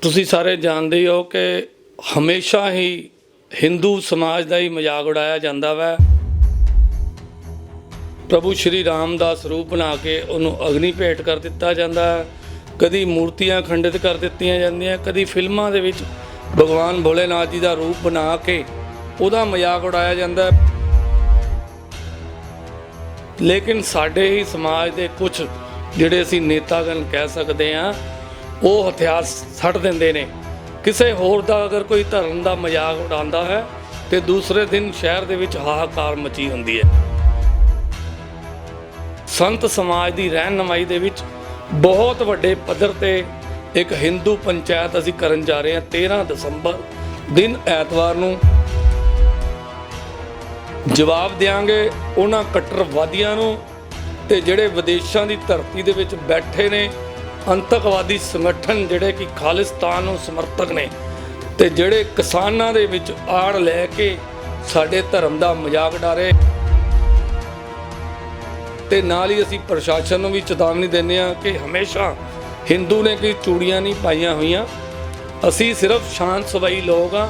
ਤੁਸੀਂ ਸਾਰੇ ਜਾਣਦੇ ਹੋ ਕਿ ਹਮੇਸ਼ਾ ਹੀ ਹਿੰਦੂ ਸਮਾਜ ਦਾ ਹੀ ਮਜ਼ਾਕ ਉਡਾਇਆ ਜਾਂਦਾ ਵਾ। ਪ੍ਰਭੂ ਸ਼੍ਰੀ ਰਾਮ ਦਾ ਸਰੂਪ ਬਣਾ ਕੇ ਉਹਨੂੰ ਅਗਨੀ ਭੇਟ ਕਰ ਦਿੱਤਾ ਜਾਂਦਾ। ਕਦੀ ਮੂਰਤੀਆਂ ਖੰਡਿਤ ਕਰ ਦਿੱਤੀਆਂ ਜਾਂਦੀਆਂ, ਕਦੀ ਫਿਲਮਾਂ ਦੇ ਵਿੱਚ ਭਗਵਾਨ ਭੋਲੇਨਾਥ ਜੀ ਦਾ ਰੂਪ ਬਣਾ ਕੇ ਉਹਦਾ ਮਜ਼ਾਕ ਉਡਾਇਆ ਜਾਂਦਾ। ਲੇਕਿਨ ਸਾਡੇ ਹੀ ਸਮਾਜ ਦੇ ਕੁਝ ਜਿਹੜੇ ਅਸੀਂ ਨੇਤਾਗਣ ਕਹਿ ਸਕਦੇ ਹਾਂ, ਉਹ ਹਥਿਆਰ ਛੱਡ ਦਿੰਦੇ ਨੇ। ਕਿਸੇ ਹੋਰ ਦਾ ਅਗਰ ਕੋਈ ਧਰਮ ਦਾ ਮਜ਼ਾਕ ਉਡਾਉਂਦਾ ਹੈ ਤੇ ਦੂਸਰੇ ਦਿਨ ਸ਼ਹਿਰ ਦੇ ਵਿੱਚ ਹਾਹਾਕਾਰ ਮਚੀ ਹੁੰਦੀ ਹੈ। ਸੰਤ ਸਮਾਜ ਦੀ ਰਹਿਨੁਮਾਈ ਦੇ ਵਿੱਚ ਬਹੁਤ ਵੱਡੇ ਪੱਧਰ ਤੇ ਇੱਕ ਹਿੰਦੂ ਪੰਚਾਇਤ ਅਸੀਂ ਕਰਨ ਜਾ ਰਹੇ ਹਾਂ 13 ਦਸੰਬਰ ਦਿਨ ਐਤਵਾਰ ਨੂੰ। ਜਵਾਬ ਦਿਆਂਗੇ ਉਹਨਾਂ ਕੱਟੜਵਾਦੀਆਂ ਨੂੰ ਤੇ ਜਿਹੜੇ ਵਿਦੇਸ਼ਾਂ ਦੀ ਧਰਤੀ ਦੇ ਵਿੱਚ ਬੈਠੇ ਨੇ ਅੰਤਕਵਾਦੀ ਸੰਗਠਨ ਜਿਹੜੇ ਕਿ ਖਾਲਿਸਤਾਨ ਨੂੰ ਸਮਰਥਕ ਨੇ, ਤੇ ਜਿਹੜੇ ਕਿਸਾਨਾਂ ਦੇ ਵਿੱਚ ਆੜ ਲੈ ਕੇ ਸਾਡੇ ਧਰਮ ਦਾ ਮਜ਼ਾਕ ਉਡਾ ਤੇ ਨਾਲ ਹੀ ਅਸੀਂ ਪ੍ਰਸ਼ਾਸਨ ਨੂੰ ਵੀ ਚੇਤਾਵਨੀ ਦਿੰਦੇ ਹਾਂ ਕਿ ਹਮੇਸ਼ਾ ਹਿੰਦੂ ਨੇ ਕੋਈ ਚੂੜੀਆਂ ਨਹੀਂ ਪਾਈਆਂ ਹੋਈਆਂ, ਅਸੀਂ ਸਿਰਫ ਸ਼ਾਂਤ ਸਵਾਈ ਲੋਕ ਹਾਂ।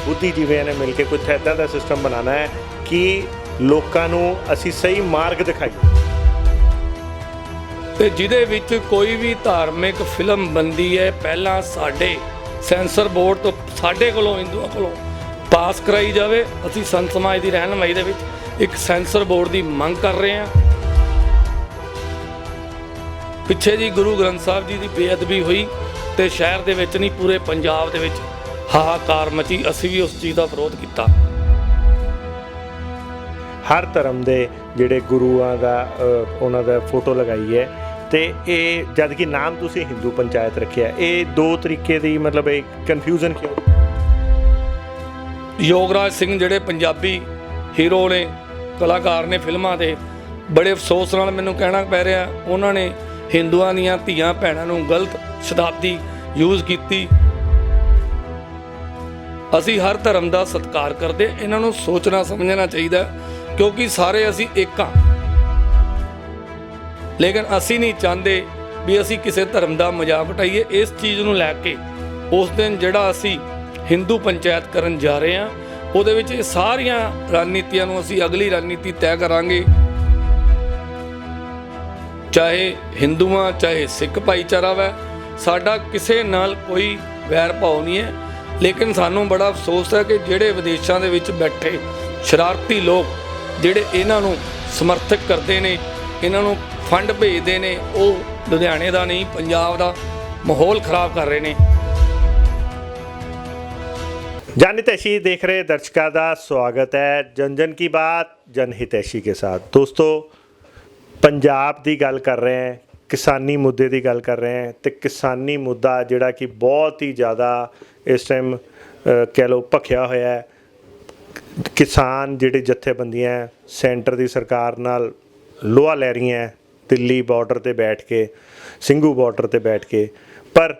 ਬੁੱਧੀਜੀਵੀਆਂ ਨੇ ਮਿਲ ਕੇ ਕੁਝ ਇੱਦਾਂ ਦਾ ਸਿਸਟਮ ਬਣਾਉਣਾ ਹੈ ਕਿ ਲੋਕਾਂ ਨੂੰ ਅਸੀਂ ਸਹੀ ਮਾਰਗ ਦਿਖਾਈਏ, ਤੇ ਜਿਹਦੇ ਵਿੱਚ ਕੋਈ ਵੀ ਧਾਰਮਿਕ ਫਿਲਮ ਬਣਦੀ ਹੈ ਪਹਿਲਾਂ ਸਾਡੇ ਸੈਂਸਰ ਬੋਰਡ ਤੋਂ ਸਾਡੇ ਕੋਲੋਂ ਹਿੰਦੂਆਂ ਕੋਲੋਂ ਪਾਸ ਕਰਾਈ ਜਾਵੇ। ਅਸੀਂ ਸੰਤ ਸਮਾਜ ਦੀ ਰਹਿਨੁਮਾਈ ਦੇ ਵਿੱਚ ਇੱਕ ਸੈਂਸਰ ਬੋਰਡ ਦੀ ਮੰਗ ਕਰ ਰਹੇ ਹਾਂ। ਪਿੱਛੇ ਜੀ ਗੁਰੂ ਗ੍ਰੰਥ ਸਾਹਿਬ ਜੀ ਦੀ ਬੇਅਦਬੀ ਹੋਈ ਤੇ ਸ਼ਹਿਰ ਦੇ ਵਿੱਚ ਨਹੀਂ ਪੂਰੇ ਪੰਜਾਬ ਦੇ ਵਿੱਚ ਹਾਹਾਕਾਰ ਮਚੀ, ਅਸੀਂ ਵੀ ਉਸ ਚੀਜ਼ ਦਾ ਵਿਰੋਧ ਕੀਤਾ। ਹਰ ਧਰਮ ਦੇ ਜਿਹੜੇ ਗੁਰੂਆਂ ਦਾ ਉਹਨਾਂ ਦਾ ਫੋਟੋ ਲਗਾਈ ਹੈ ਤੇ ਇਹ ਜਦ ਕਿ ਨਾਮ ਤੁਸੀਂ ਹਿੰਦੂ ਪੰਚਾਇਤ ਰੱਖਿਆ, ਇਹ ਦੋ ਤਰੀਕੇ ਦੀ ਮਤਲਬ ਇਹ ਕਨਫਿਊਜ਼ਨ ਕਿਉਂ? ਯੋਗਰਾਜ ਸਿੰਘ ਜਿਹੜੇ ਪੰਜਾਬੀ ਹੀਰੋ ਨੇ, ਕਲਾਕਾਰ ਨੇ ਫਿਲਮਾਂ ਦੇ, ਬੜੇ ਅਫਸੋਸ ਨਾਲ ਮੈਨੂੰ ਕਹਿਣਾ ਪੈ ਰਿਹਾ ਉਹਨਾਂ ਨੇ ਹਿੰਦੂਆਂ ਦੀਆਂ ਧੀਆਂ ਭੈਣਾਂ ਨੂੰ ਗਲਤ ਸ਼ਬਦਾਵਲੀ ਯੂਜ਼ ਕੀਤੀ। ਅਸੀਂ ਹਰ ਧਰਮ ਦਾ ਸਤਿਕਾਰ ਕਰਦੇ, ਇਹਨਾਂ ਨੂੰ ਸੋਚਣਾ ਸਮਝਣਾ ਚਾਹੀਦਾ ਕਿਉਂਕਿ ਸਾਰੇ ਅਸੀਂ ਇੱਕ ਹਾਂ। ਲੇਕਿਨ ਅਸੀਂ ਨਹੀਂ ਚਾਹੁੰਦੇ ਵੀ ਅਸੀਂ ਕਿਸੇ ਧਰਮ ਦਾ ਮਜ਼ਾਕ ਉਡਾਈਏ। ਇਸ ਚੀਜ਼ ਨੂੰ ਲੈ ਕੇ ਉਸ ਦਿਨ ਜਿਹੜਾ ਅਸੀਂ ਹਿੰਦੂ ਪੰਚਾਇਤ ਕਰਨ ਜਾ ਰਹੇ ਹਾਂ ਉਹਦੇ ਵਿੱਚ ਇਹ ਸਾਰੀਆਂ ਰਣਨੀਤੀਆਂ ਨੂੰ ਅਸੀਂ ਅਗਲੀ ਰਣਨੀਤੀ ਤੈਅ ਕਰਾਂਗੇ। ਚਾਹੇ ਹਿੰਦੂਆਂ ਚਾਹੇ ਸਿੱਖ ਭਾਈਚਾਰਾ ਵਾ, ਸਾਡਾ ਕਿਸੇ ਨਾਲ ਕੋਈ ਵੈਰ ਭਾਵ ਨਹੀਂ ਹੈ। ਲੇਕਿਨ ਸਾਨੂੰ ਬੜਾ ਅਫਸੋਸ ਹੈ ਕਿ ਜਿਹੜੇ ਵਿਦੇਸ਼ਾਂ ਦੇ ਵਿੱਚ ਬੈਠੇ ਸ਼ਰਾਰਤੀ ਲੋਕ ਜਿਹੜੇ ਇਹਨਾਂ ਨੂੰ ਸਮਰਥਕ ਕਰਦੇ ਨੇ, ਇਹਨਾਂ ਨੂੰ ਫੰਡ ਭੇਜਦੇ ਨੇ, ਉਹ ਲੁਧਿਆਣੇ ਦਾ ਨਹੀਂ ਪੰਜਾਬ ਦਾ ਮਾਹੌਲ ਖਰਾਬ ਕਰ ਰਹੇ ਨੇ। जन हितैषी देख रहे दर्शकों का स्वागत है जन जन की बात जन हितैषी के साथ। दोस्तों, पंजाब की गल कर रहे हैं, किसानी मुद्दे की गल कर रहे हैं तो किसानी मुद्दा जिहड़ा कि बहुत ही ज़्यादा इस टाइम कह लो भखिया होया है। किसान जिहड़े जथेबंदियां सेंटर की सरकार नाल लोहा लै रही हैं दिल्ली बॉर्डर ते बैठ के, ਸਿੰਘੂ बॉर्डर ते बैठ के, पर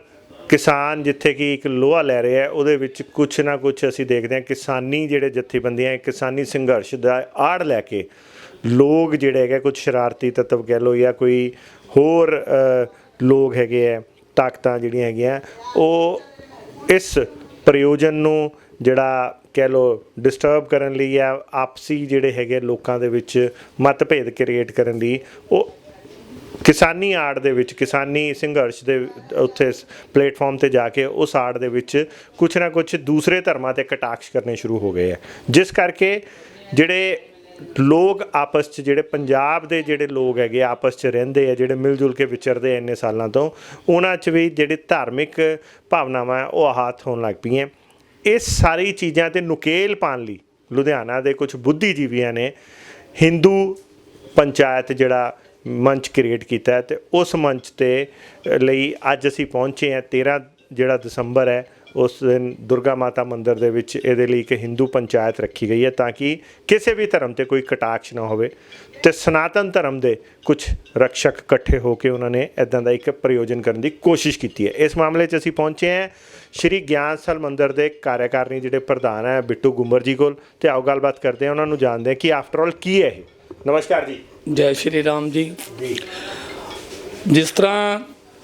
किसान जिथे कि एक लोहा लै रहे हैं ਉਹਦੇ ਵਿੱਚ कुछ ना कुछ ਅਸੀਂ देखते हैं किसानी ਜਿਹੜੇ ਜਥੇਬੰਦੀਆਂ किसानी संघर्ष ਦਾ ਆੜ ਲੈ ਕੇ ਲੋਕ ਜਿਹੜੇ ਹੈਗੇ ਕੁਝ ਸ਼ਰਾਰਤੀ ਤੱਤਵ ਕਹਿ ਲਓ ਜਾਂ ਕੋਈ ਹੋਰ ਲੋਕ ਹੈਗੇ ਆ, ਤਾਕਤਾਂ ਜਿਹੜੀਆਂ ਹੈਗੀਆਂ ਉਹ ਇਸ ਪ੍ਰਯੋਜਨ ਨੂੰ ਜਿਹੜਾ ਕਹਿ ਲਓ ਡਿਸਟਰਬ ਕਰਨ ਲਈ ਜਾਂ ਆਪਸੀ ਜਿਹੜੇ ਹੈਗੇ ਲੋਕਾਂ ਦੇ ਵਿੱਚ ਮਤਭੇਦ ਕ੍ਰੀਏਟ ਕਰਨ ਲਈ ਉਹ ਕਿਸਾਨੀ ਆੜ ਦੇ ਵਿੱਚ, ਕਿਸਾਨੀ ਸੰਘਰਸ਼ ਦੇ ਉੱਥੇ ਪਲੇਟਫਾਰਮ 'ਤੇ ਜਾ ਕੇ ਉਸ ਆੜ ਦੇ ਵਿੱਚ ਕੁਛ ਨਾ ਕੁਛ ਦੂਸਰੇ ਧਰਮਾਂ 'ਤੇ ਕਟਾਕਸ਼ ਕਰਨੇ ਸ਼ੁਰੂ ਹੋ ਗਏ ਹੈ, ਜਿਸ ਕਰਕੇ ਜਿਹੜੇ ਲੋਕ ਆਪਸ 'ਚ ਜਿਹੜੇ ਪੰਜਾਬ ਦੇ ਜਿਹੜੇ ਲੋਕ ਹੈਗੇ ਆਪਸ 'ਚ ਰਹਿੰਦੇ ਆ, ਜਿਹੜੇ ਮਿਲ ਜੁਲ ਕੇ ਵਿਚਰਦੇ ਇੰਨੇ ਸਾਲਾਂ ਤੋਂ, ਉਹਨਾਂ 'ਚ ਵੀ ਜਿਹੜੀ ਧਾਰਮਿਕ ਭਾਵਨਾਵਾਂ ਉਹ ਆਹਤ ਹੋਣ ਲੱਗ ਪਈਆਂ। ਇਸ ਸਾਰੀ ਚੀਜ਼ਾਂ 'ਤੇ ਨੁਕੇਲ ਪਾਉਣ ਲਈ ਲੁਧਿਆਣਾ ਦੇ ਕੁਛ ਬੁੱਧੀਜੀਵੀਆਂ ਨੇ ਹਿੰਦੂ ਪੰਚਾਇਤ ਜਿਹੜਾ ਮੰਚ ਕ੍ਰੀਏਟ ਕੀਤਾ ਤੇ ਉਸ ਮੰਚ ਤੇ ਲਈ ਅੱਜ ਅਸੀਂ ਪਹੁੰਚੇ ਹਾਂ 13 ਜਿਹੜਾ ਦਸੰਬਰ ਹੈ ਉਸ ਦਿਨ ਦੁਰਗਾ ਮਾਤਾ ਮੰਦਿਰ ਦੇ ਵਿੱਚ ਇਹਦੇ ਲਈ ਇੱਕ ਹਿੰਦੂ ਪੰਚਾਇਤ ਰੱਖੀ ਗਈ ਹੈ ਤਾਂ ਕਿ ਕਿਸੇ ਵੀ ਧਰਮ 'ਤੇ ਕੋਈ ਕਟਾਕਸ਼ ਨਾ ਹੋਵੇ ਤੇ ਸਨਾਤਨ ਧਰਮ ਦੇ ਕੁਝ ਰਕਸ਼ਕ ਇਕੱਠੇ ਹੋ ਕੇ ਉਹਨਾਂ ਨੇ ਇੱਦਾਂ ਦਾ ਇੱਕ ਪ੍ਰਯੋਜਨ ਕਰਨ ਦੀ ਕੋਸ਼ਿਸ਼ ਕੀਤੀ ਹੈ। ਇਸ ਮਾਮਲੇ 'ਚ ਅਸੀਂ ਪਹੁੰਚੇ ਹਾਂ ਸ਼੍ਰੀ ਗਿਆਨ ਸਥਲ ਮੰਦਿਰ ਦੇ ਕਾਰਿਆਕਾਰਨੀ ਜਿਹੜੇ ਪ੍ਰਧਾਨ ਹੈ ਬਿੱਟੂ ਗੁੰਬਰ ਜੀ ਕੋਲ, ਤੇ ਆਓ ਗੱਲਬਾਤ ਕਰਦੇ ਹਾਂ, ਉਹਨਾਂ ਨੂੰ ਜਾਣਦੇ ਹਾਂ ਕਿ ਆਫਟਰ ਆਲ ਕੀ ਹੈ ਇਹ। ਨਮਸਕਾਰ ਜੀ। ਜੈ ਸ਼੍ਰੀ ਰਾਮ ਜੀ। ਜਿਸ ਤਰ੍ਹਾਂ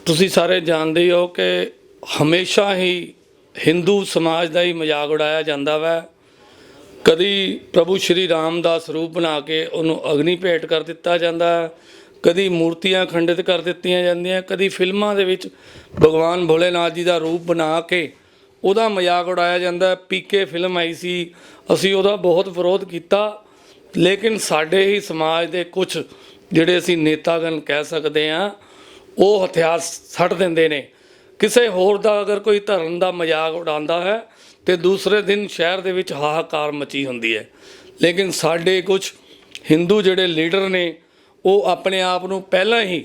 ਤੁਸੀਂ ਸਾਰੇ ਜਾਣਦੇ ਹੀ ਹੋ ਕਿ ਹਮੇਸ਼ਾ ਹੀ ਹਿੰਦੂ ਸਮਾਜ ਦਾ ਹੀ ਮਜ਼ਾਕ ਉਡਾਇਆ ਜਾਂਦਾ ਵਾ। ਕਦੀ ਪ੍ਰਭੂ ਸ਼੍ਰੀ ਰਾਮ ਦਾ ਸਰੂਪ ਬਣਾ ਕੇ ਉਹਨੂੰ ਅਗਨੀ ਭੇਟ ਕਰ ਦਿੱਤਾ ਜਾਂਦਾ, ਕਦੀ ਮੂਰਤੀਆਂ ਖੰਡਿਤ ਕਰ ਦਿੱਤੀਆਂ ਜਾਂਦੀਆਂ, ਕਦੀ ਫਿਲਮਾਂ ਦੇ ਵਿੱਚ ਭਗਵਾਨ ਭੋਲੇਨਾਥ ਜੀ ਦਾ ਰੂਪ ਬਣਾ ਕੇ ਉਹਦਾ ਮਜ਼ਾਕ ਉਡਾਇਆ ਜਾਂਦਾ। ਪੀਕੇ ਫਿਲਮ ਆਈ ਸੀ, ਅਸੀਂ ਉਹਦਾ ਬਹੁਤ ਵਿਰੋਧ ਕੀਤਾ, ਲੇਕਿਨ ਸਾਡੇ ਹੀ ਸਮਾਜ ਦੇ ਕੁਝ ਜਿਹੜੇ ਅਸੀਂ ਨੇਤਾਗਣ ਕਹਿ ਸਕਦੇ ਹਾਂ, ਉਹ ਹਥਿਆਰ ਸੱਟ ਦਿੰਦੇ ਨੇ। ਕਿਸੇ ਹੋਰ ਦਾ ਅਗਰ ਕੋਈ ਧਰਮ ਦਾ ਮਜ਼ਾਕ ਉਡਾਉਂਦਾ ਹੈ ਤੇ ਦੂਸਰੇ ਦਿਨ ਸ਼ਹਿਰ ਦੇ ਵਿੱਚ ਹਾਹਾਕਾਰ ਮਚੀ ਹੁੰਦੀ ਹੈ। ਲੇਕਿਨ ਸਾਡੇ ਕੁਝ ਹਿੰਦੂ ਜਿਹੜੇ ਲੀਡਰ ਨੇ ਉਹ ਆਪਣੇ ਆਪ ਨੂੰ ਪਹਿਲਾਂ ਹੀ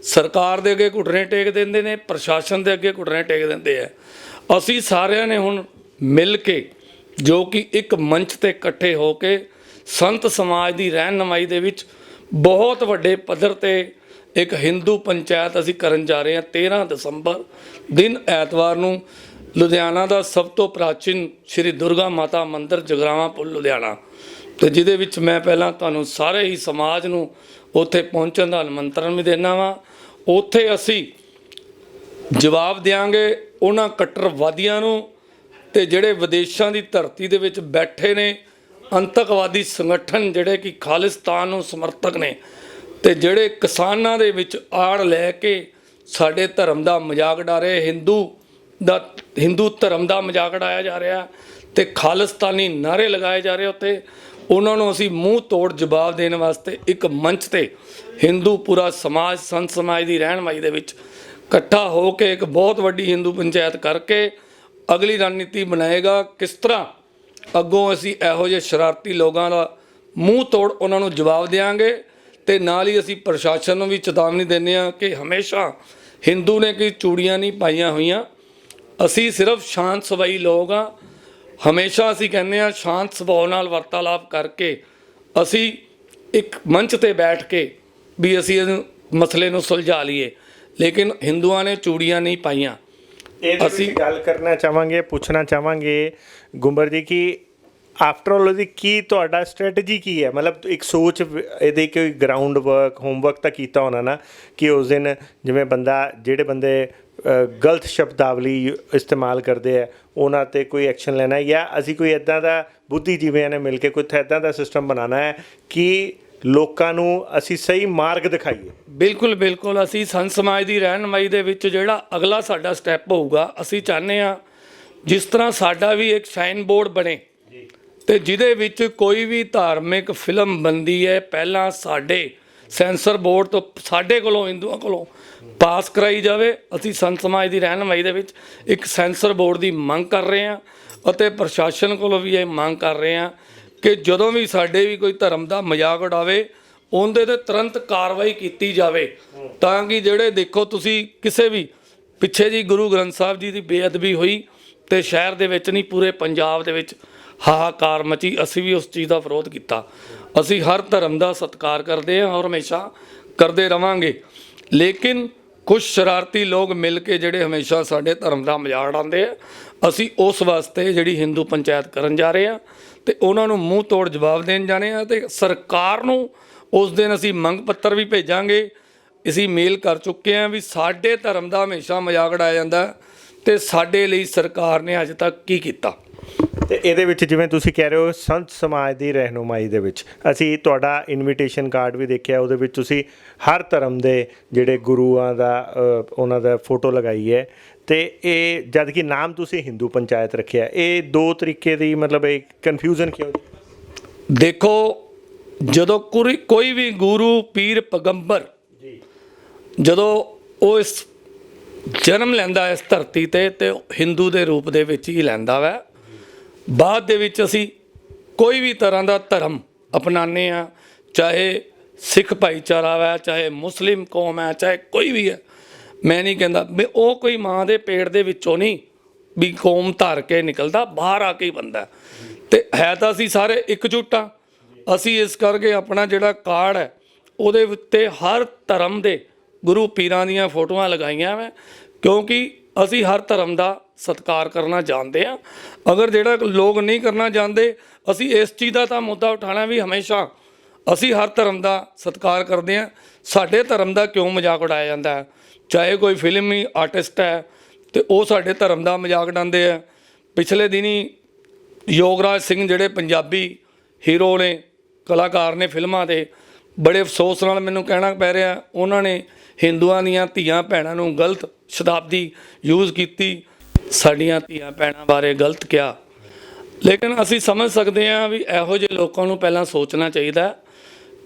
ਸਰਕਾਰ ਦੇ ਅੱਗੇ ਘੁਟਨੇ ਟੇਕ ਦਿੰਦੇ ਨੇ, ਪ੍ਰਸ਼ਾਸਨ ਦੇ ਅੱਗੇ ਘੁਟਨੇ ਟੇਕ ਦਿੰਦੇ ਆ। ਅਸੀਂ ਸਾਰਿਆਂ ਨੇ ਹੁਣ ਮਿਲ ਕੇ ਜੋ ਕਿ ਇੱਕ ਮੰਚ ਤੇ ਇਕੱਠੇ ਹੋ ਕੇ ਸੰਤ ਸਮਾਜ ਦੀ ਰਹਿਨੁਮਾਈ ਦੇ ਵਿੱਚ ਬਹੁਤ ਵੱਡੇ ਪੱਧਰ ਤੇ ਇੱਕ ਹਿੰਦੂ ਪੰਚਾਇਤ ਅਸੀਂ ਕਰਨ ਜਾ ਰਹੇ ਹਾਂ। 13 ਦਸੰਬਰ ਦਿਨ ਐਤਵਾਰ ਨੂੰ ਲੁਧਿਆਣਾ ਦਾ ਸਭ ਤੋਂ ਪ੍ਰਾਚੀਨ ਸ਼੍ਰੀ ਦੁਰਗਾ ਮਾਤਾ ਮੰਦਿਰ ਜਗਰਾਵਾਂ ਪੁਲ ਲੁਧਿਆਣਾ, ਤੇ ਜਿਹਦੇ ਵਿੱਚ ਮੈਂ ਪਹਿਲਾਂ ਤੁਹਾਨੂੰ ਸਾਰੇ ਹੀ ਸਮਾਜ ਨੂੰ ਉੱਥੇ ਪਹੁੰਚਣ ਦਾ ਨਿਮੰਤਰਣ ਵੀ ਦੇਣਾ ਵਾਂ। ਉੱਥੇ ਅਸੀਂ ਜਵਾਬ ਦਿਆਂਗੇ ਉਹਨਾਂ ਕੱਟੜਵਾਦੀਆਂ ਨੂੰ ਤੇ ਜਿਹੜੇ ਵਿਦੇਸ਼ਾਂ ਦੀ ਧਰਤੀ ਦੇ ਵਿੱਚ ਬੈਠੇ ਨੇ ਅੰਤਕਵਾਦੀ ਸੰਗਠਨ ਜਿਹੜੇ ਕਿ ਖਾਲਿਸਤਾਨ ਨੂੰ ਸਮਰਥਕ ਨੇ, ਤੇ ਜਿਹੜੇ ਕਿਸਾਨਾਂ ਦੇ ਵਿੱਚ ਆੜ ਲੈ ਕੇ ਸਾਡੇ ਧਰਮ ਦਾ ਮਜ਼ਾਕ ਉਡਾ ਰਹੇ, ਹਿੰਦੂ ਧਰਮ ਦਾ ਮਜ਼ਾਕ ਉਡਾਇਆ ਜਾ ਰਿਹਾ ਤੇ ਖਾਲਿਸਤਾਨੀ ਨਾਅਰੇ ਲਗਾਏ ਜਾ ਰਹੇ ਉੱਤੇ, ਉਹਨਾਂ ਨੂੰ ਅਸੀਂ ਮੂੰਹ ਤੋੜ ਜਵਾਬ ਦੇਣ ਵਾਸਤੇ ਇੱਕ ਮੰਚ ਤੇ ਹਿੰਦੂ ਪੂਰਾ ਸਮਾਜ ਸੰਤ ਸਮਾਜ ਦੀ ਰਹਿਨੁਮਾਈ ਦੇ ਵਿੱਚ ਇਕੱਠਾ ਹੋ ਕੇ ਇੱਕ ਬਹੁਤ ਵੱਡੀ ਹਿੰਦੂ ਪੰਚਾਇਤ ਕਰਕੇ ਅਗਲੀ ਰਣਨੀਤੀ ਬਣਾਏਗਾ। ਕਿਸ ਤਰ੍ਹਾਂ ਅੱਗੋਂ ਅਸੀਂ ਇਹੋ ਜਿਹੇ ਸ਼ਰਾਰਤੀ ਲੋਕਾਂ ਦਾ ਮੂੰਹ ਤੋੜ ਉਹਨਾਂ ਨੂੰ ਜਵਾਬ ਦਿਆਂਗੇ, ਤੇ ਨਾਲ ਹੀ ਅਸੀਂ ਪ੍ਰਸ਼ਾਸਨ ਨੂੰ ਵੀ ਚੇਤਾਵਨੀ ਦਿੰਦੇ ਹਾਂ ਕਿ ਹਮੇਸ਼ਾ ਹਿੰਦੂ ਨੇ ਕੋਈ ਚੂੜੀਆਂ ਨਹੀਂ ਪਾਈਆਂ ਹੋਈਆਂ, ਅਸੀਂ ਸਿਰਫ ਸ਼ਾਂਤ ਸੁਭਾਈ ਲੋਕ ਹਾਂ। ਹਮੇਸ਼ਾ ਅਸੀਂ ਕਹਿੰਦੇ ਹਾਂ ਸ਼ਾਂਤ ਸੁਭਾਅ ਨਾਲ ਵਾਰਤਾਲਾਪ ਕਰਕੇ ਅਸੀਂ ਇੱਕ ਮੰਚ ਤੇ ਬੈਠ ਕੇ ਵੀ ਅਸੀਂ ਇਸ ਮਸਲੇ ਨੂੰ ਸੁਲਝਾ ਲਈਏ, ਲੇਕਿਨ ਹਿੰਦੂਆਂ ਨੇ ਚੂੜੀਆਂ ਨਹੀਂ ਪਾਈਆਂ। ਅਸੀਂ ਗੱਲ ਕਰਨਾ ਚਾਹਾਂਗੇ, ਪੁੱਛਣਾ ਚਾਹਾਂਗੇ ਗੁੰਬਰ ਜੀ ਕਿ ਆਫਟਰ ਆਲ ਉਹਦੀ ਕੀ ਤੁਹਾਡਾ ਸਟ੍ਰੈਟਜੀ ਕੀ ਹੈ? ਮਤਲਬ ਇੱਕ ਸੋਚ ਇਹਦੇ ਕੋਈ ਗਰਾਊਂਡ ਵਰਕ ਹੋਮਵਰਕ ਤਾਂ ਕੀਤਾ ਹੋਣਾ ਨਾ ਕਿ ਉਸ ਦਿਨ ਜਿਵੇਂ ਜਿਹੜੇ ਬੰਦੇ ਗਲਤ ਸ਼ਬਦਾਵਲੀ ਇਸਤੇਮਾਲ ਕਰਦੇ ਆ ਉਹਨਾਂ 'ਤੇ ਕੋਈ ਐਕਸ਼ਨ ਲੈਣਾ, ਜਾਂ ਅਸੀਂ ਕੋਈ ਇੱਦਾਂ ਦਾ ਬੁੱਧੀਜੀਵੀਆਂ ਨੇ ਮਿਲ ਕੇ ਕੋਈ ਇੱਦਾਂ ਦਾ ਸਿਸਟਮ ਬਣਾਉਣਾ ਹੈ ਕਿ ਲੋਕਾਂ ਨੂੰ ਅਸੀਂ ਸਹੀ ਮਾਰਗ ਦਿਖਾਈਏ? ਬਿਲਕੁਲ ਬਿਲਕੁਲ, ਅਸੀਂ ਸੰਤ ਸਮਾਜ ਦੀ ਰਹਿਨੁਮਾਈ ਦੇ ਵਿੱਚ ਜਿਹੜਾ ਅਗਲਾ ਸਾਡਾ ਸਟੈਪ ਹੋਊਗਾ, ਅਸੀਂ ਚਾਹੁੰਦੇ ਹਾਂ ਜਿਸ ਤਰ੍ਹਾਂ ਸਾਡਾ ਵੀ ਇੱਕ ਸਾਈਨ ਬੋਰਡ ਬਣੇ ਤੇ ਜਿਹਦੇ ਵਿੱਚ ਕੋਈ ਵੀ ਧਾਰਮਿਕ ਫਿਲਮ ਬਣਦੀ ਹੈ ਪਹਿਲਾਂ ਸਾਡੇ ਸੈਂਸਰ ਬੋਰਡ ਤੋਂ ਸਾਡੇ ਕੋਲੋਂ ਹਿੰਦੂਆਂ ਕੋਲੋਂ ਪਾਸ ਕਰਾਈ ਜਾਵੇ। ਅਸੀਂ ਸੰਤ ਸਮਾਜ ਦੀ ਰਹਿਨੁਮਾਈ ਦੇ ਵਿੱਚ ਇੱਕ ਸੈਂਸਰ ਬੋਰਡ ਦੀ ਮੰਗ ਕਰ ਰਹੇ ਹਾਂ ਅਤੇ ਪ੍ਰਸ਼ਾਸਨ ਕੋਲੋਂ ਵੀ ਇਹ ਮੰਗ ਕਰ ਰਹੇ ਹਾਂ ਕਿ ਜਦੋਂ ਵੀ ਸਾਡੇ ਵੀ ਕੋਈ ਧਰਮ ਦਾ ਮਜ਼ਾਕ ਉਡਾਵੇ ਉਹਦੇ 'ਤੇ ਤੁਰੰਤ ਕਾਰਵਾਈ ਕੀਤੀ ਜਾਵੇ, ਤਾਂ ਕਿ ਜਿਹੜੇ ਦੇਖੋ ਤੁਸੀਂ ਕਿਸੇ ਵੀ ਪਿੱਛੇ ਜੀ ਗੁਰੂ ਗ੍ਰੰਥ ਸਾਹਿਬ ਜੀ ਦੀ ਬੇਅਦਬੀ ਹੋਈ ਤੇ ਸ਼ਹਿਰ ਦੇ ਵਿੱਚ ਨਹੀਂ ਪੂਰੇ ਪੰਜਾਬ ਦੇ ਵਿੱਚ ਹਾਹਾਕਾਰ ਮਚੀ। ਅਸੀਂ ਵੀ ਉਸ ਚੀਜ਼ ਦਾ ਵਿਰੋਧ ਕੀਤਾ। ਅਸੀਂ ਹਰ ਧਰਮ ਦਾ ਸਤਿਕਾਰ ਕਰਦੇ ਹਾਂ ਔਰ ਹਮੇਸ਼ਾ ਕਰਦੇ ਰਵਾਂਗੇ, ਲੇਕਿਨ ਕੁਝ ਸ਼ਰਾਰਤੀ ਲੋਕ ਮਿਲ ਕੇ ਜਿਹੜੇ ਹਮੇਸ਼ਾ ਸਾਡੇ ਧਰਮ ਦਾ ਮਜ਼ਾਕ ਉਡਾਉਂਦੇ ਆ, ਅਸੀਂ ਉਸ ਵਾਸਤੇ ਜਿਹੜੀ ਹਿੰਦੂ ਪੰਚਾਇਤ ਕਰਨ ਜਾ ਰਹੇ ਹਾਂ ਤੇ ਉਹਨਾਂ ਨੂੰ ਮੂੰਹ ਤੋੜ ਜਵਾਬ ਦੇਣ ਜਾਣੇ ਆ। ਤੇ ਸਰਕਾਰ ਨੂੰ ਉਸ ਦਿਨ ਅਸੀਂ ਮੰਗ ਪੱਤਰ ਵੀ ਭੇਜਾਂਗੇ, ਅਸੀਂ ਮੇਲ ਕਰ ਚੁੱਕੇ ਹਾਂ ਵੀ ਸਾਡੇ ਧਰਮ ਦਾ ਹਮੇਸ਼ਾ ਮਜ਼ਾਕ ਉਡਾਇਆ ਜਾਂਦਾ ਤੇ ਸਾਡੇ ਲਈ ਸਰਕਾਰ ਨੇ ਅੱਜ ਤੱਕ ਕੀ ਕੀਤਾ। ਤੇ ਇਹਦੇ ਵਿੱਚ ਜਿਵੇਂ ਤੁਸੀਂ ਕਹਿ ਰਹੇ ਹੋ ਸੰਤ ਸਮਾਜ ਦੀ ਰਹਿਨੁਮਾਈ ਦੇ ਵਿੱਚ ਅਸੀਂ ਤੁਹਾਡਾ ਇਨਵੀਟੇਸ਼ਨ ਕਾਰਡ ਵੀ ਦੇਖਿਆ, ਉਹਦੇ ਵਿੱਚ ਤੁਸੀਂ ਹਰ ਧਰਮ ਦੇ ਜਿਹੜੇ ਗੁਰੂਆਂ ਦਾ ਉਹਨਾਂ ਦਾ ਫੋਟੋ ਲਗਾਈ ਹੈ, ਤੇ ਇਹ ਜਦ ਕਿ ਨਾਮ ਤੁਸੀਂ ਹਿੰਦੂ ਪੰਚਾਇਤ ਰੱਖਿਆ, ਇਹ ਦੋ ਤਰੀਕੇ ਦੀ ਮਤਲਬ ਇਹ ਕਨਫਿਊਜ਼ਨ ਕਿਉਂ? ਦੇਖੋ ਜਦੋਂ ਕੋਈ ਵੀ ਗੁਰੂ ਪੀਰ ਪੈਗੰਬਰ ਜਦੋਂ ਉਹ ਇਸ ਜਨਮ ਲੈਂਦਾ ਇਸ ਧਰਤੀ ਤੇ ਹਿੰਦੂ ਦੇ ਰੂਪ ਦੇ ਵਿੱਚ ਹੀ ਲੈਂਦਾ ਵਾ। ਬਾਅਦ ਦੇ ਵਿੱਚ ਅਸੀਂ ਕੋਈ ਵੀ ਤਰ੍ਹਾਂ ਦਾ ਧਰਮ ਅਪਣਾਉਂਦੇ ਹਾਂ, ਚਾਹੇ ਸਿੱਖ ਭਾਈਚਾਰਾ ਹੈ, ਚਾਹੇ ਮੁਸਲਿਮ ਕੌਮ ਹੈ, ਚਾਹੇ ਕੋਈ ਵੀ ਹੈ। ਮੈਂ ਨਹੀਂ ਕਹਿੰਦਾ ਵੀ ਉਹ ਕੋਈ ਮਾਂ ਦੇ ਪੇਟ ਦੇ ਵਿੱਚੋਂ ਨਹੀਂ ਵੀ ਕੌਮ ਧਾਰ ਕੇ ਨਿਕਲਦਾ, ਬਾਹਰ ਆ ਕੇ ਹੀ ਬੰਦਾ, ਤੇ ਹੈ ਤਾਂ ਅਸੀਂ ਸਾਰੇ ਇਕਜੁੱਟ ਹਾਂ। ਅਸੀਂ ਇਸ ਕਰਕੇ ਆਪਣਾ ਜਿਹੜਾ ਕਾਰਡ ਹੈ ਉਹਦੇ ਉੱਤੇ ਹਰ ਧਰਮ ਦੇ ਗੁਰੂ ਪੀਰਾਂ ਦੀਆਂ ਫੋਟੋਆਂ ਲਗਾਈਆਂ ਵਾ, ਕਿਉਂਕਿ ਅਸੀਂ ਹਰ ਧਰਮ ਦਾ ਸਤਿਕਾਰ ਕਰਨਾ ਜਾਣਦੇ ਹਾਂ। ਅਗਰ ਜਿਹੜਾ ਲੋਕ ਨਹੀਂ ਕਰਨਾ ਜਾਣਦੇ, ਅਸੀਂ ਇਸ ਚੀਜ਼ ਦਾ ਤਾਂ ਮੁੱਦਾ ਉਠਾਉਣਾ ਵੀ ਹਮੇਸ਼ਾ ਅਸੀਂ ਹਰ ਧਰਮ ਦਾ ਸਤਿਕਾਰ ਕਰਦੇ ਹਾਂ। ਸਾਡੇ ਧਰਮ ਦਾ ਕਿਉਂ ਮਜ਼ਾਕ ਉਡਾਇਆ ਜਾਂਦਾ ਹੈ? ਚਾਹੇ ਕੋਈ ਫਿਲਮੀ ਆਰਟਿਸਟ ਹੈ ਤੇ ਉਹ ਸਾਡੇ ਧਰਮ ਦਾ ਮਜ਼ਾਕ ਉਡਾਉਂਦੇ ਆ। ਪਿਛਲੇ ਦਿਨੀ ਯੋਗਰਾਜ ਸਿੰਘ ਜਿਹੜੇ ਪੰਜਾਬੀ ਹੀਰੋ ਨੇ, ਕਲਾਕਾਰ ਨੇ ਫਿਲਮਾਂ ਦੇ, ਬੜੇ ਅਫਸੋਸ ਨਾਲ ਮੈਨੂੰ ਕਹਿਣਾ ਪੈ ਰਿਹਾ, ਉਹਨਾਂ ਨੇ ਹਿੰਦੂਆਂ ਦੀਆਂ ਧੀਆਂ ਭੈਣਾਂ ਨੂੰ ਗਲਤ ਸ਼ਬਦਾਵਲੀ ਯੂਜ਼ ਕੀਤੀ, ਸਾਡੀਆਂ ਧੀਆਂ ਭੈਣਾਂ ਬਾਰੇ ਗਲਤ ਕਿਹਾ। ਲੇਕਿਨ ਅਸੀਂ ਸਮਝ ਸਕਦੇ ਹਾਂ ਵੀ ਇਹੋ ਜਿਹੇ ਲੋਕਾਂ ਨੂੰ ਪਹਿਲਾਂ ਸੋਚਣਾ ਚਾਹੀਦਾ,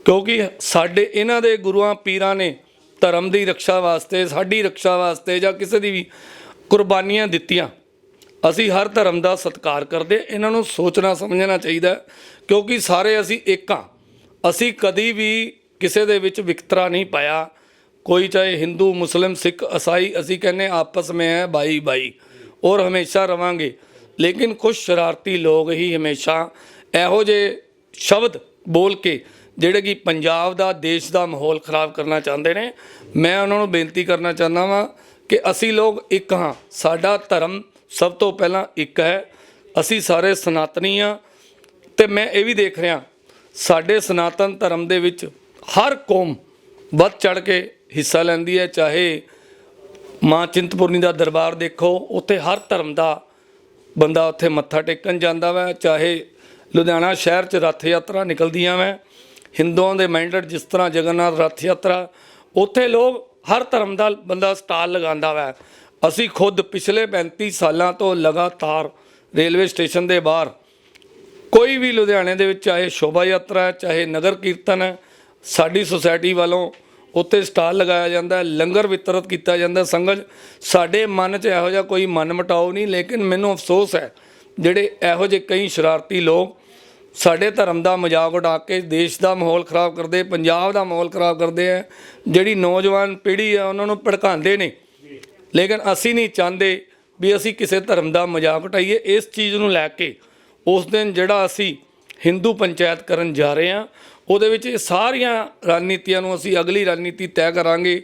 ਕਿਉਂਕਿ ਸਾਡੇ ਇਹਨਾਂ ਦੇ ਗੁਰੂਆਂ ਪੀਰਾਂ ਨੇ ਧਰਮ ਦੀ ਰੱਖਿਆ ਵਾਸਤੇ, ਸਾਡੀ ਰੱਖਿਆ ਵਾਸਤੇ ਜਾਂ ਕਿਸੇ ਦੀ ਵੀ ਕੁਰਬਾਨੀਆਂ ਦਿੱਤੀਆਂ। ਅਸੀਂ ਹਰ ਧਰਮ ਦਾ ਸਤਿਕਾਰ ਕਰਦੇ, ਇਹਨਾਂ ਨੂੰ ਸੋਚਣਾ ਸਮਝਣਾ ਚਾਹੀਦਾ, ਕਿਉਂਕਿ ਸਾਰੇ ਅਸੀਂ ਇੱਕ ਹਾਂ। ਅਸੀਂ ਕਦੀ ਵੀ ਕਿਸੇ ਦੇ ਵਿੱਚ ਵਿਤਕਰਾ ਨਹੀਂ ਪਾਇਆ, ਕੋਈ ਚਾਹੇ ਹਿੰਦੂ ਮੁਸਲਿਮ ਸਿੱਖ ਈਸਾਈ, ਅਸੀਂ ਕਹਿੰਦੇ ਆਪਸ ਵਿੱਚ ਹੈ ਭਾਈ ਭਾਈ, ਔਰ ਹਮੇਸ਼ਾ ਰਵਾਂਗੇ। ਲੇਕਿਨ ਕੁਝ ਸ਼ਰਾਰਤੀ ਲੋਕ ਹੀ ਹਮੇਸ਼ਾ ਇਹੋ ਜਿਹੇ ਸ਼ਬਦ ਬੋਲ ਕੇ ਜਿਹੜੇ ਕਿ ਪੰਜਾਬ ਦਾ, ਦੇਸ਼ ਦਾ ਮਾਹੌਲ ਖਰਾਬ ਕਰਨਾ ਚਾਹੁੰਦੇ ਨੇ। ਮੈਂ ਉਹਨਾਂ ਨੂੰ ਬੇਨਤੀ ਕਰਨਾ ਚਾਹੁੰਦਾ ਵਾਂ ਕਿ ਅਸੀਂ ਲੋਕ ਇੱਕ ਹਾਂ, ਸਾਡਾ ਧਰਮ ਸਭ ਤੋਂ ਪਹਿਲਾਂ ਇੱਕ ਹੈ, ਅਸੀਂ ਸਾਰੇ ਸਨਾਤਨੀ ਹਾਂ। ਅਤੇ ਮੈਂ ਇਹ ਵੀ ਦੇਖ ਰਿਹਾ, ਸਾਡੇ ਸਨਾਤਨ ਧਰਮ ਦੇ ਵਿੱਚ ਹਰ ਕੌਮ ਵੱਧ ਚੜ੍ਹ ਕੇ ਹਿੱਸਾ ਲੈਂਦੀ ਹੈ। ਚਾਹੇ ਮਾਂ ਚਿੰਤਪੁਰਨੀ ਦਾ ਦਰਬਾਰ ਦੇਖੋ, ਉੱਥੇ ਹਰ ਧਰਮ ਦਾ ਬੰਦਾ ਉੱਥੇ ਮੱਥਾ ਟੇਕਣ ਜਾਂਦਾ ਵਾ। ਚਾਹੇ ਲੁਧਿਆਣਾ ਸ਼ਹਿਰ 'ਚ ਰੱਥ ਯਾਤਰਾ ਨਿਕਲਦੀਆਂ ਵਾ, ਹਿੰਦੂਆਂ ਦੇ ਮਾਈਂਡਡ ਜਿਸ ਤਰ੍ਹਾਂ ਜਗਨਨਾਥ ਰੱਥ ਯਾਤਰਾ, ਉੱਥੇ ਲੋਕ ਹਰ ਧਰਮ ਦਾ ਬੰਦਾ ਸਟਾਲ ਲਗਾਉਂਦਾ ਵਾ। ਅਸੀਂ ਖੁਦ ਪਿਛਲੇ 35 ਸਾਲਾਂ ਤੋਂ ਲਗਾਤਾਰ ਰੇਲਵੇ ਸਟੇਸ਼ਨ ਦੇ ਬਾਹਰ ਕੋਈ ਵੀ ਲੁਧਿਆਣੇ ਦੇ ਵਿੱਚ ਚਾਹੇ ਸ਼ੋਭਾ ਯਾਤਰਾ ਹੈ, ਚਾਹੇ ਨਗਰ ਕੀਰਤਨ ਹੈ, ਸਾਡੀ ਸੁਸਾਇਟੀ ਵੱਲੋਂ ਉੱਤੇ ਸਟਾਲ ਲਗਾਇਆ ਜਾਂਦਾ, ਲੰਗਰ ਵਿਤਰਿਤ ਕੀਤਾ ਜਾਂਦਾ ਸੰਗਤ। ਸਾਡੇ ਮਨ 'ਚ ਇਹੋ ਜਿਹਾ ਕੋਈ ਮਨ ਮੁਟਾਓ ਨਹੀਂ, ਲੇਕਿਨ ਮੈਨੂੰ ਅਫਸੋਸ ਹੈ ਜਿਹੜੇ ਇਹੋ ਜਿਹੇ ਕਈ ਸ਼ਰਾਰਤੀ ਲੋਕ ਸਾਡੇ ਧਰਮ ਦਾ ਮਜ਼ਾਕ ਉਡਾ ਕੇ ਦੇਸ਼ ਦਾ ਮਾਹੌਲ ਖਰਾਬ ਕਰਦੇ, ਪੰਜਾਬ ਦਾ ਮਾਹੌਲ ਖਰਾਬ ਕਰਦੇ ਹੈ। ਜਿਹੜੀ ਨੌਜਵਾਨ ਪੀੜ੍ਹੀ ਆ ਉਹਨਾਂ ਨੂੰ ਭੜਕਾਉਂਦੇ ਨੇ। ਲੇਕਿਨ ਅਸੀਂ ਨਹੀਂ ਚਾਹੁੰਦੇ ਵੀ ਅਸੀਂ ਕਿਸੇ ਧਰਮ ਦਾ ਮਜ਼ਾਕ ਉਡਾਈਏ। ਇਸ ਚੀਜ਼ ਨੂੰ ਲੈ ਕੇ ਉਸ ਦਿਨ ਜਿਹੜਾ ਅਸੀਂ ਹਿੰਦੂ ਪੰਚਾਇਤ ਕਰਨ ਜਾ ਰਹੇ ਹਾਂ, ਉਹਦੇ ਵਿੱਚ ਇਹ ਸਾਰੀਆਂ ਰਣਨੀਤੀਆਂ ਨੂੰ ਅਸੀਂ ਅਗਲੀ ਰਣਨੀਤੀ ਤੈਅ ਕਰਾਂਗੇ।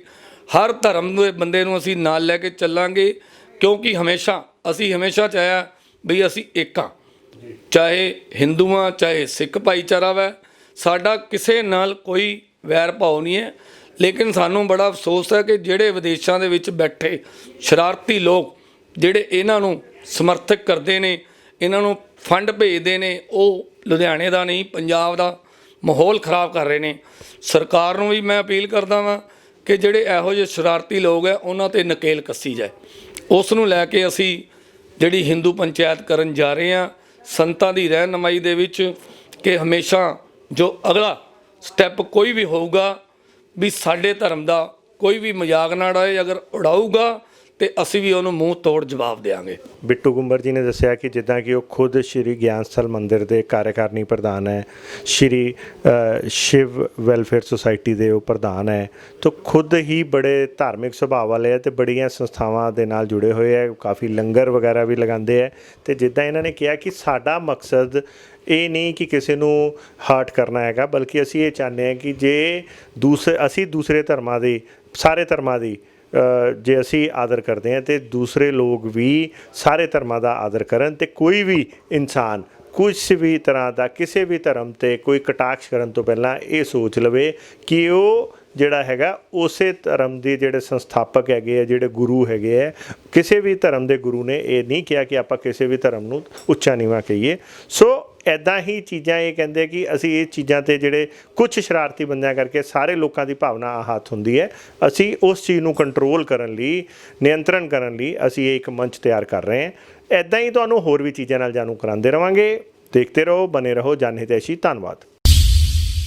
ਹਰ ਧਰਮ ਦੇ ਬੰਦੇ ਨੂੰ ਅਸੀਂ ਨਾਲ ਲੈ ਕੇ ਚੱਲਾਂਗੇ, ਕਿਉਂਕਿ ਅਸੀਂ ਹਮੇਸ਼ਾ ਚਾਹਿਆ ਵੀ ਅਸੀਂ ਇੱਕ ਹਾਂ, ਚਾਹੇ ਹਿੰਦੂ ਹਾਂ ਚਾਹੇ ਸਿੱਖ ਭਾਈਚਾਰਾ ਵਾ, ਸਾਡਾ ਕਿਸੇ ਨਾਲ ਕੋਈ ਵੈਰ ਭਾਵ ਨਹੀਂ ਹੈ। ਲੇਕਿਨ ਸਾਨੂੰ ਬੜਾ ਅਫਸੋਸ ਹੈ ਕਿ ਜਿਹੜੇ ਵਿਦੇਸ਼ਾਂ ਦੇ ਵਿੱਚ ਬੈਠੇ ਸ਼ਰਾਰਤੀ ਲੋਕ ਜਿਹੜੇ ਇਹਨਾਂ ਨੂੰ ਸਮਰਥਕ ਕਰਦੇ ਨੇ, ਇਹਨਾਂ ਨੂੰ ਫੰਡ ਭੇਜਦੇ ਨੇ, ਉਹ ਲੁਧਿਆਣੇ ਦਾ ਨਹੀਂ ਪੰਜਾਬ ਦਾ ਮਾਹੌਲ ਖਰਾਬ ਕਰ ਰਹੇ ਨੇ। ਸਰਕਾਰ ਨੂੰ ਵੀ ਮੈਂ ਅਪੀਲ ਕਰਦਾ ਵਾਂ ਕਿ ਜਿਹੜੇ ਇਹੋ ਜਿਹੇ ਸ਼ਰਾਰਤੀ ਲੋਕ ਹੈ ਉਹਨਾਂ 'ਤੇ ਨਕੇਲ ਕੱਸੀ ਜਾਏ। ਉਸ ਨੂੰ ਲੈ ਕੇ ਅਸੀਂ ਜਿਹੜੀ ਹਿੰਦੂ ਪੰਚਾਇਤ ਕਰਨ ਜਾ ਰਹੇ ਹਾਂ, ਸੰਤਾਂ ਦੀ ਰਹਿਨੁਮਾਈ ਦੇ ਵਿੱਚ, ਕਿ ਹਮੇਸ਼ਾ ਜੋ ਅਗਲਾ ਸਟੈਪ ਕੋਈ ਵੀ ਹੋਊਗਾ ਵੀ ਸਾਡੇ ਧਰਮ ਦਾ ਕੋਈ ਵੀ ਮਜ਼ਾਕ ਨਾ ਉਡਾਏ, ਅਗਰ ਉਡਾਊਗਾ ਤੇ ਅਸੀਂ ਵੀ ਉਹਨੂੰ ਮੂੰਹ ਤੋੜ ਜਵਾਬ ਦੇਵਾਂਗੇ। ਬਿੱਟੂ ਗੁੰਬਰ ਜੀ ਨੇ ਦੱਸਿਆ ਕਿ ਜਿੱਦਾਂ ਕਿ ਉਹ ਖੁਦ ਸ਼੍ਰੀ ਗਿਆਨ ਸਥਲ ਮੰਦਿਰ ਦੇ ਕਾਰਜਕਾਰਨੀ ਪ੍ਰਧਾਨ ਹੈ, ਸ਼੍ਰੀ ਸ਼ਿਵ ਵੈਲਫੇਅਰ ਸੁਸਾਇਟੀ ਦੇ ਉਹ ਪ੍ਰਧਾਨ ਹੈ, ਤਾਂ ਖੁਦ ਹੀ ਬੜੇ ਧਾਰਮਿਕ ਸੁਭਾਅ ਵਾਲੇ ਹੈ ਅਤੇ ਬੜੀਆਂ ਸੰਸਥਾਵਾਂ ਦੇ ਨਾਲ ਜੁੜੇ ਹੋਏ ਹੈ, ਕਾਫੀ ਲੰਗਰ ਵਗੈਰਾ ਵੀ ਲਗਾਉਂਦੇ ਹੈ। ਅਤੇ ਜਿੱਦਾਂ ਇਹਨਾਂ ਨੇ ਕਿਹਾ ਕਿ ਸਾਡਾ ਮਕਸਦ ਇਹ ਨਹੀਂ ਕਿ ਕਿਸੇ ਨੂੰ ਹਰਟ ਕਰਨਾ ਹੈਗਾ, ਬਲਕਿ ਅਸੀਂ ਇਹ ਚਾਹੁੰਦੇ ਹਾਂ ਕਿ ਜੇ ਅਸੀਂ ਦੂਸਰੇ ਧਰਮਾਂ ਦੀ, ਸਾਰੇ ਧਰਮਾਂ ਦੀ ਜੇ ਅਸੀਂ ਆਦਰ ਕਰਦੇ ਹਾਂ ਅਤੇ ਦੂਸਰੇ ਲੋਕ ਵੀ ਸਾਰੇ ਧਰਮਾਂ ਦਾ ਆਦਰ ਕਰਨ, ਅਤੇ ਕੋਈ ਵੀ ਇਨਸਾਨ ਕੁਛ ਵੀ ਤਰ੍ਹਾਂ ਦਾ ਕਿਸੇ ਵੀ ਧਰਮ 'ਤੇ ਕੋਈ ਕਟਾਕਸ਼ ਕਰਨ ਤੋਂ ਪਹਿਲਾਂ ਇਹ ਸੋਚ ਲਵੇ ਕਿ ਉਹ ਜਿਹੜਾ ਹੈਗਾ ਉਸੇ ਧਰਮ ਦੇ ਜਿਹੜੇ ਸੰਸਥਾਪਕ ਹੈਗੇ ਆ, ਜਿਹੜੇ ਗੁਰੂ ਹੈਗੇ ਆ, ਕਿਸੇ ਵੀ ਧਰਮ ਦੇ ਗੁਰੂ ਨੇ ਇਹ ਨਹੀਂ ਕਿਹਾ ਕਿ ਆਪਾਂ ਕਿਸੇ ਵੀ ਧਰਮ ਨੂੰ ਉੱਚਾ ਨੀਵਾਂ ਕਹੀਏ। ਸੋ ਇੱਦਾਂ ਹੀ ਚੀਜ਼ਾਂ ਇਹ ਕਹਿੰਦੇ ਕਿ ਅਸੀਂ ਇਹ ਚੀਜ਼ਾਂ 'ਤੇ ਜਿਹੜੇ ਕੁਛ ਸ਼ਰਾਰਤੀ ਬੰਦਿਆਂ ਕਰਕੇ ਸਾਰੇ ਲੋਕਾਂ ਦੀ ਭਾਵਨਾ ਆਹਤ ਹੁੰਦੀ ਹੈ, ਅਸੀਂ ਉਸ ਚੀਜ਼ ਨੂੰ ਕੰਟਰੋਲ ਕਰਨ ਲਈ, ਨਿਯੰਤਰਣ ਕਰਨ ਲਈ ਅਸੀਂ ਇਹ ਇੱਕ ਮੰਚ ਤਿਆਰ ਕਰ ਰਹੇ ਹਾਂ। ਇੱਦਾਂ ਹੀ ਤੁਹਾਨੂੰ ਹੋਰ ਵੀ ਚੀਜ਼ਾਂ ਨਾਲ ਜਾਣੂ ਕਰਾਉਂਦੇ ਰਹਾਂਗੇ। ਦੇਖਦੇ ਰਹੋ, ਬਨੇ ਰਹੋ ਜਨ ਹਿਤੈਸ਼ੀ। ਧੰਨਵਾਦ।